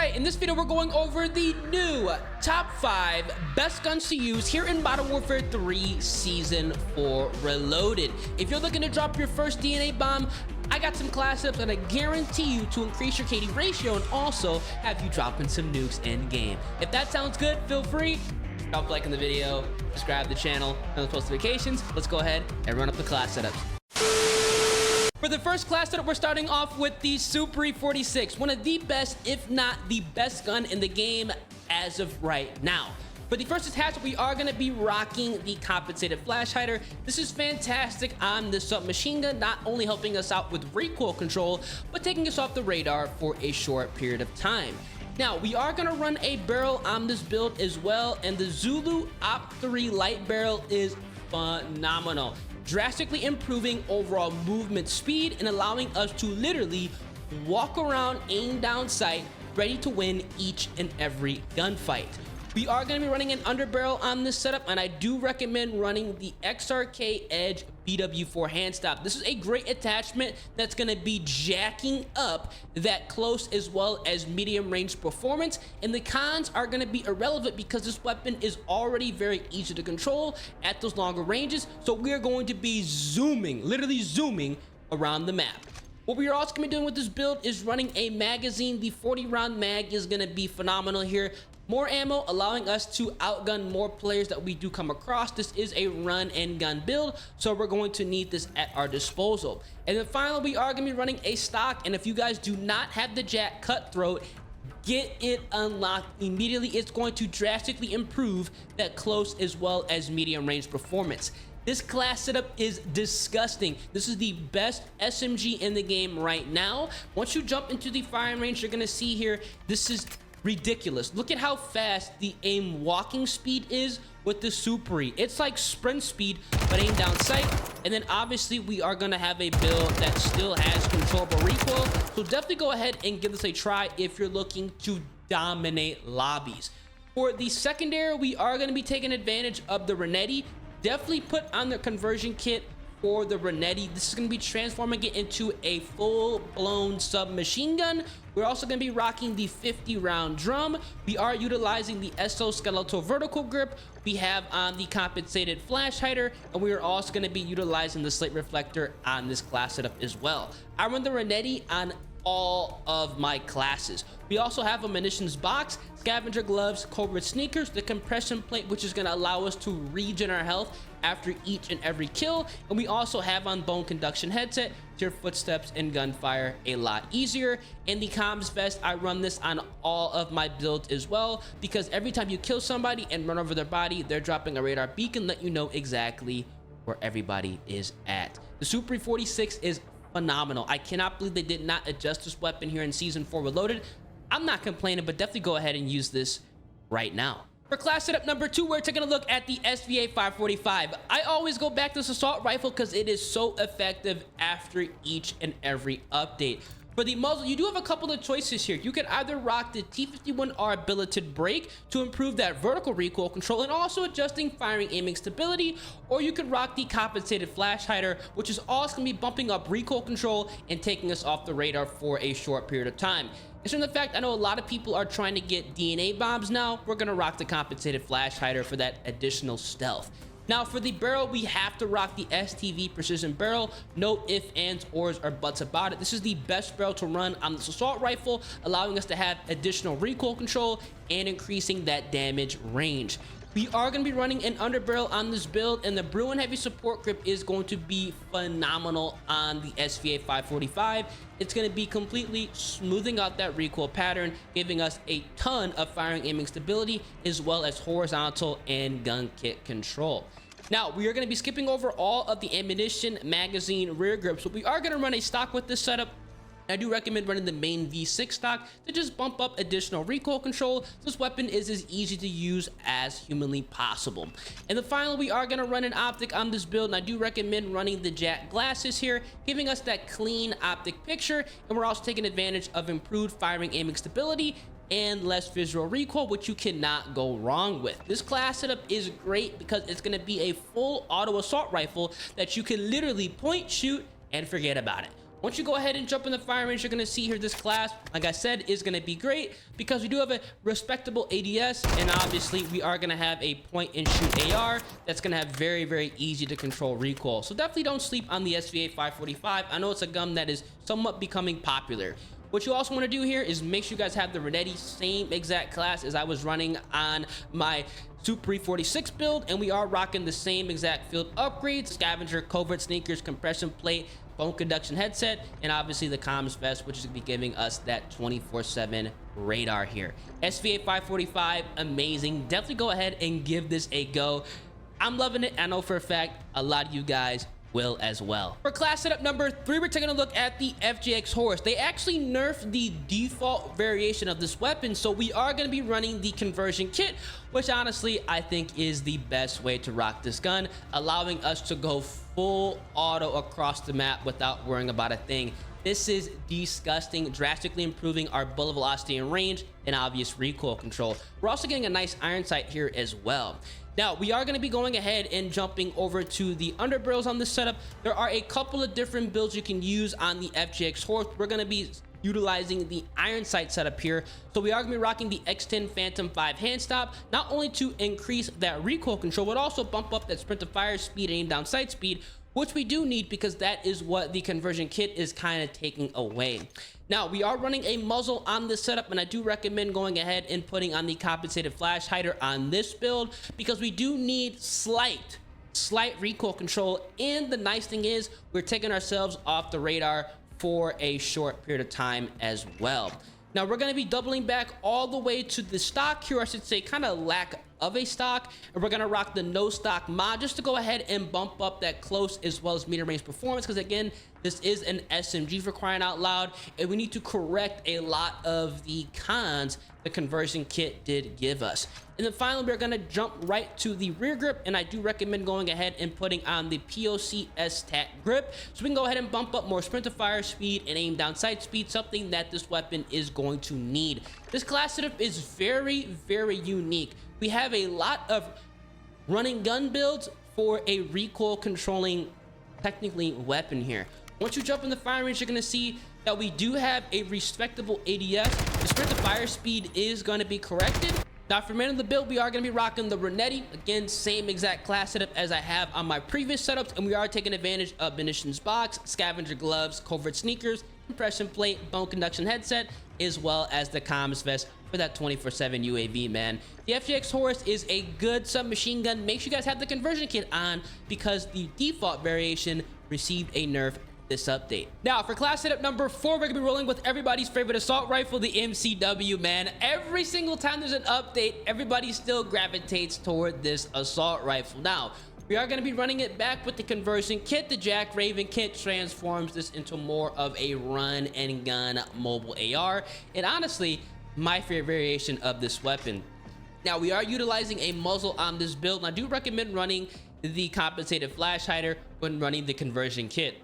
Alright, in this video we're going over the new top 5 best guns to use here in Modern Warfare 3 Season 4 Reloaded. If you're looking to drop your first DNA bomb, I got some class ups that I guarantee you to increase your KD ratio and also have you dropping some nukes in game. If that sounds good, feel free, drop a like in the video, subscribe to the channel, and post notifications. Let's go ahead and run up the class setups. For the first class setup, we're starting off with the SUPERI 46, one of the best, if not the best gun in the game as of right now. For the first attachment, we are going to be rocking the compensated flash hider. This is fantastic on the submachine gun, not only helping us out with recoil control, but taking us off the radar for a short period of time. Now, we are going to run a barrel on this build as well, and the Zulu OP3 light barrel is phenomenal, drastically improving overall movement speed and allowing us to literally walk around, aim down sight, ready to win each and every gunfight. We are going to be running an underbarrel on this setup, and I do recommend running the XRK Edge MW3 hand stop. This is a great attachment that's going to be jacking up that close as well as medium range performance, and the cons are going to be irrelevant because this weapon is already very easy to control at those longer ranges. So we are going to be zooming, literally zooming around the map. What we are also going to be doing with this build is running a magazine. The 40 round mag is going to be phenomenal here. More ammo, allowing us to outgun more players that we do come across. This is a run and gun build, so we're going to need this at our disposal. And then finally, we are going to be running a stock, and if you guys do not have the Jack Cutthroat, get it unlocked immediately. It's going to drastically improve that close as well as medium range performance. This class setup is disgusting. This is the best SMG in the game right now. Once you jump into the firing range, you're gonna see here, this is ridiculous. Look at how fast the aim walking speed is with the SUPERI. It's like sprint speed, but aim down sight. And then obviously we are gonna have a build that still has controllable recoil. So definitely go ahead and give this a try if you're looking to dominate lobbies. For the secondary, we are gonna be taking advantage of the Renetti. Definitely put on the conversion kit for the Renetti. This is going to be transforming it into a full-blown submachine gun. We're also going to be rocking the 50 round drum. We are utilizing the exoskeletal vertical grip. We have on the compensated flash hider, and we are also going to be utilizing the slate reflector on this class setup as well. I run the Renetti on all of my classes. We also have a munitions box, scavenger gloves, cobra sneakers, the compression plate, which is going to allow us to regen our health after each and every kill, and we also have on bone conduction headset to your footsteps and gunfire a lot easier. And the comms vest, I run this on all of my builds as well, because every time you kill somebody and run over their body, they're dropping a radar beacon, let you know exactly where everybody is at. The SUPERI 46 is phenomenal. I cannot believe they did not adjust this weapon here in Season 4 Reloaded. I'm not complaining, but definitely go ahead and use this right now. For class setup number 2, we're taking a look at the SVA 545. I always go back to this assault rifle because it is so effective after each and every update. For the muzzle, you do have a couple of choices here. You could either rock the T51R billeted brake to improve that vertical recoil control and also adjusting firing aiming stability, or you could rock the compensated flash hider, which is also going to be bumping up recoil control and taking us off the radar for a short period of time. And so in the fact, I know a lot of people are trying to get DNA bombs now. We're going to rock the compensated flash hider for that additional stealth. Now for the barrel, we have to rock the STV precision barrel. No ifs, ands, ors, or buts about it. This is the best barrel to run on this assault rifle, allowing us to have additional recoil control and increasing that damage range. We are going to be running an underbarrel on this build, and the Bruin Heavy support grip is going to be phenomenal on the SVA 545. It's going to be completely smoothing out that recoil pattern, giving us a ton of firing aiming stability as well as horizontal and gun kit control. Now, we are going to be skipping over all of the ammunition, magazine, rear grips, but we are going to run a stock with this setup. I do recommend running the main V6 stock to just bump up additional recoil control. This weapon is as easy to use as humanly possible. And then finally, we are going to run an optic on this build, and I do recommend running the Jack glasses here, giving us that clean optic picture. And we're also taking advantage of improved firing aiming stability and less visual recoil, which you cannot go wrong with. This class setup is great because it's going to be a full auto assault rifle that you can literally point, shoot, and forget about it. Once you go ahead and jump in the firing range, you're going to see here this class, like I said, is going to be great because we do have a respectable ADS, and obviously we are going to have a point and shoot AR that's going to have very easy to control recoil. So definitely don't sleep on the SVA 545. I know it's a gun that is somewhat becoming popular. What you also want to do here is make sure you guys have the Renetti, same exact class as I was running on my SUPERI 46 build, and we are rocking the same exact field upgrades: scavenger, covert sneakers, compression plate, bone conduction headset, and obviously the comms vest, which is going to be giving us that 24/7 radar here. SVA 545, amazing. Definitely go ahead and give this a go. I'm loving it. I know for a fact a lot of you guys will as well. For class setup number 3, we're taking a look at the FJX HORUS. They actually nerfed the default variation of this weapon, so we are going to be running the conversion kit, which honestly I think is the best way to rock this gun, allowing us to go full auto across the map without worrying about a thing. This is disgusting, drastically improving our bullet velocity and range and obvious recoil control. We're also getting a nice iron sight here as well. Now, we are going to be going ahead and jumping over to the underbarrels on this setup. There are a couple of different builds you can use on the FJX HORUS. We're going to be utilizing the iron sight setup here. So we are going to be rocking the X10 Phantom 5 hand stop, not only to increase that recoil control, but also bump up that sprint to fire speed and aim down sight speed, which we do need because that is what the conversion kit is kind of taking away. Now, we are running a muzzle on this setup, and I do recommend going ahead and putting on the compensated flash hider on this build because we do need slight recoil control. And the nice thing is we're taking ourselves off the radar for a short period of time as well. Now, we're going to be doubling back all the way to the stock here, I should say kind of lack of a stock, and we're going to rock the no stock mod just to go ahead and bump up that close as well as medium range performance, because again, this is an SMG for crying out loud, and we need to correct a lot of the cons the conversion kit did give us. And then finally, we're going to jump right to the rear grip, and I do recommend going ahead and putting on the POC STAT grip so we can go ahead and bump up more sprint to fire speed and aim down sight speed, something that this weapon is going to need. This class setup is very unique. We have a lot of running gun builds for a recoil controlling technically weapon here. Once you jump in the firing range, you're going to see that we do have a respectable ADS. The sprint to fire speed is going to be corrected. Now, for remainder of the build, we are going to be rocking the Renetti. Again, same exact class setup as I have on my previous setups, and we are taking advantage of munitions box, scavenger gloves, covert sneakers, compression plate, bone conduction headset, as well as the comms vest for that 24/7 UAV, man. The FJX HORUS is a good submachine gun. Make sure you guys have the conversion kit on because the default variation received a nerf this update. Now, for class setup number 4, we're gonna be rolling with everybody's favorite assault rifle, the MCW, man. Every single time there's an update, everybody still gravitates toward this assault rifle. Now, we are going to be running it back with the conversion kit. The Jack Raven kit transforms this into more of a run and gun mobile AR, and honestly, my favorite variation of this weapon. Now, we are utilizing a muzzle on this build, and I do recommend running the compensated flash hider when running the conversion kit.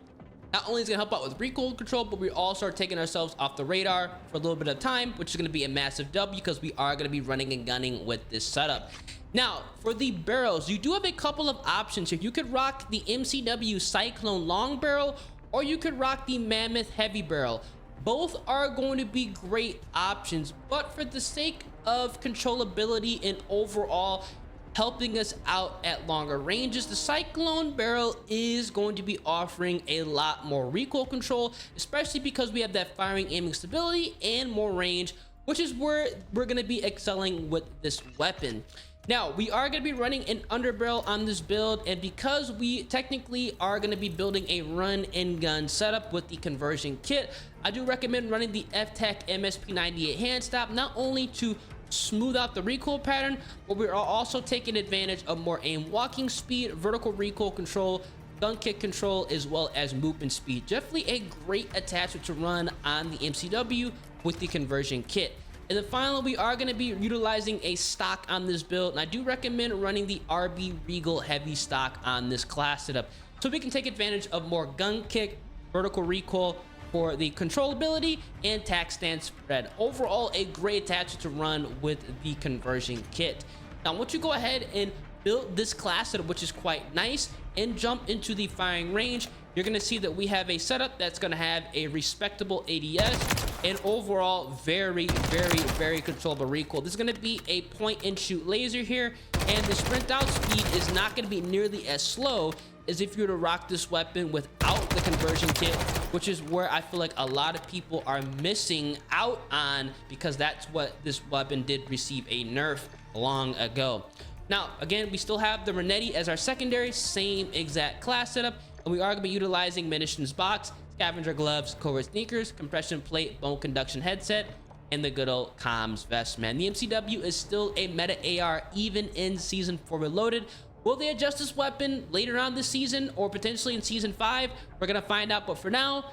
Not only is it going to help out with recoil control, but we also are taking ourselves off the radar for a little bit of time, which is going to be a massive W because we are going to be running and gunning with this setup. Now, for the barrels, you do have a couple of options here. You could rock the MCW Cyclone long barrel, or you could rock the Mammoth heavy barrel. Both are going to be great options, but for the sake of controllability and overall helping us out at longer ranges, the Cyclone barrel is going to be offering a lot more recoil control, especially because we have that firing aiming stability and more range, which is where we're going to be excelling with this weapon. Now, we are going to be running an underbarrel on this build, and because we technically are going to be building a run and gun setup with the conversion kit, I do recommend running the FTAC MSP98 hand stop, not only to smooth out the recoil pattern, but we are also taking advantage of more aim walking speed, vertical recoil control, gun kick control, as well as movement speed. Definitely a great attachment to run on the MCW with the conversion kit. And then finally, we are going to be utilizing a stock on this build, and I do recommend running the RB Regal heavy stock on this class setup so we can take advantage of more gun kick, vertical recoil for the controllability, and tack stand spread. Overall, a great attachment to run with the conversion kit. Now, once you go ahead and build this class setup, which is quite nice, and jump into the firing range, you're going to see that we have a setup that's going to have a respectable ADS and overall very controllable recoil. This is going to be a point and shoot laser here, and the sprint out speed is not going to be nearly as slow as if you were to rock this weapon without the conversion kit, which is where I feel like a lot of people are missing out on, because that's what this weapon did receive a nerf long ago. Now, again, we still have the Renetti as our secondary, same exact class setup, and we are going to be utilizing munitions box, scavenger gloves, covert sneakers, compression plate, bone conduction headset, and the good old comms vest, man. The MCW is still a meta AR even in Season 4 Reloaded. Will they adjust this weapon later on this season or potentially in Season 5? We're going to find out, but for now,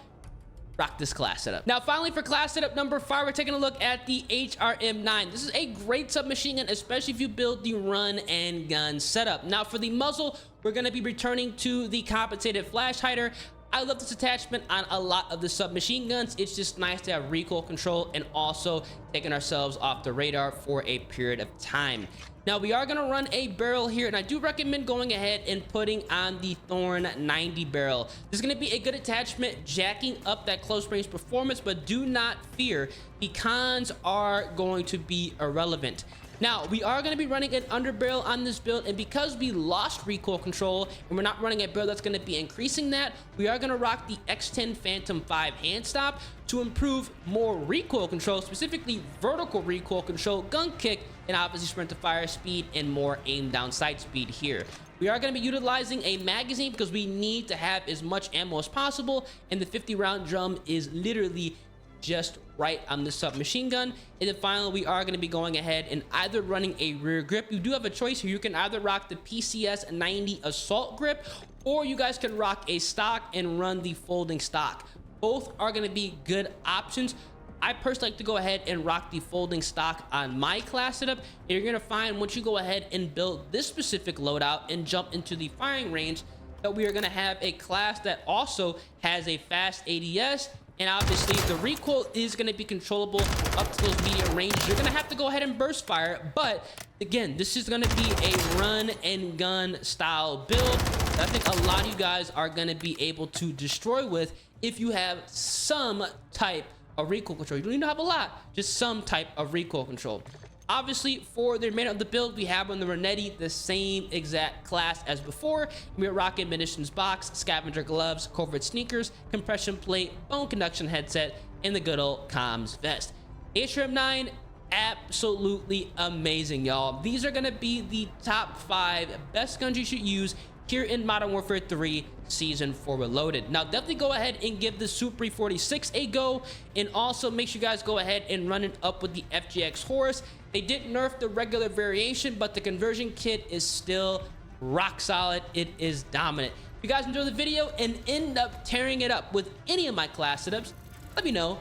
rock this class setup. Now, finally, for class setup number 5, we're taking a look at the HRM9. This is a great submachine gun, especially if you build the run and gun setup. Now, for the muzzle, we're going to be returning to the compensated flash hider. I love this attachment on a lot of the submachine guns. It's just nice to have recoil control and also taking ourselves off the radar for a period of time. Now, we are going to run a barrel here, and I do recommend going ahead and putting on the Thorn 90 barrel. This is going to be a good attachment, jacking up that close range performance, but do not fear, the cons are going to be irrelevant. Now, we are going to be running an underbarrel on this build, and because we lost recoil control and we're not running a barrel that's going to be increasing that, we are going to rock the X10 Phantom 5 hand stop to improve more recoil control, specifically vertical recoil control, gun kick, and obviously sprint to fire speed and more aim down sight speed here. We are going to be utilizing a magazine because we need to have as much ammo as possible, and the 50 round drum is literally just right on the submachine gun. And then finally, we are going to be going ahead and either running a rear grip. You do have a choice here. You can either rock the PCS 90 assault grip, or you guys can rock a stock and run the folding stock. Both are going to be good options. I personally like to go ahead and rock the folding stock on my class setup. And you're going to find once you go ahead and build this specific loadout and jump into the firing range, that we are going to have a class that also has a fast ADS. And obviously, the recoil is going to be controllable up to those medium ranges. You're going to have to go ahead and burst fire. But again, this is going to be a run and gun style build that I think a lot of you guys are going to be able to destroy with if you have some type of recoil control. You don't need to have a lot, just some type of recoil control. Obviously, for the remainder of the build, we have on the Renetti the same exact class as before. We're rocking munitions box, scavenger gloves, covert sneakers, compression plate, bone conduction headset, and the good old comms vest. HRM9, absolutely amazing, y'all. These are gonna be the top 5 best guns you should use here in Modern Warfare 3 Season 4 Reloaded. Now, definitely go ahead and give the SUPERI 46 a go, and also make sure you guys go ahead and run it up with the FGX HORUS. They did nerf the regular variation, but the conversion kit is still rock solid. It is dominant. If you guys enjoy the video and end up tearing it up with any of my class setups, let me know.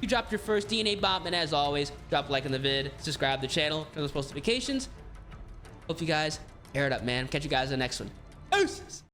You dropped your first DNA bomb, and as always, drop a like on the vid, subscribe to the channel, turn those post notifications. Hope you guys tear it up, man. Catch you guys in the next one. Deuces.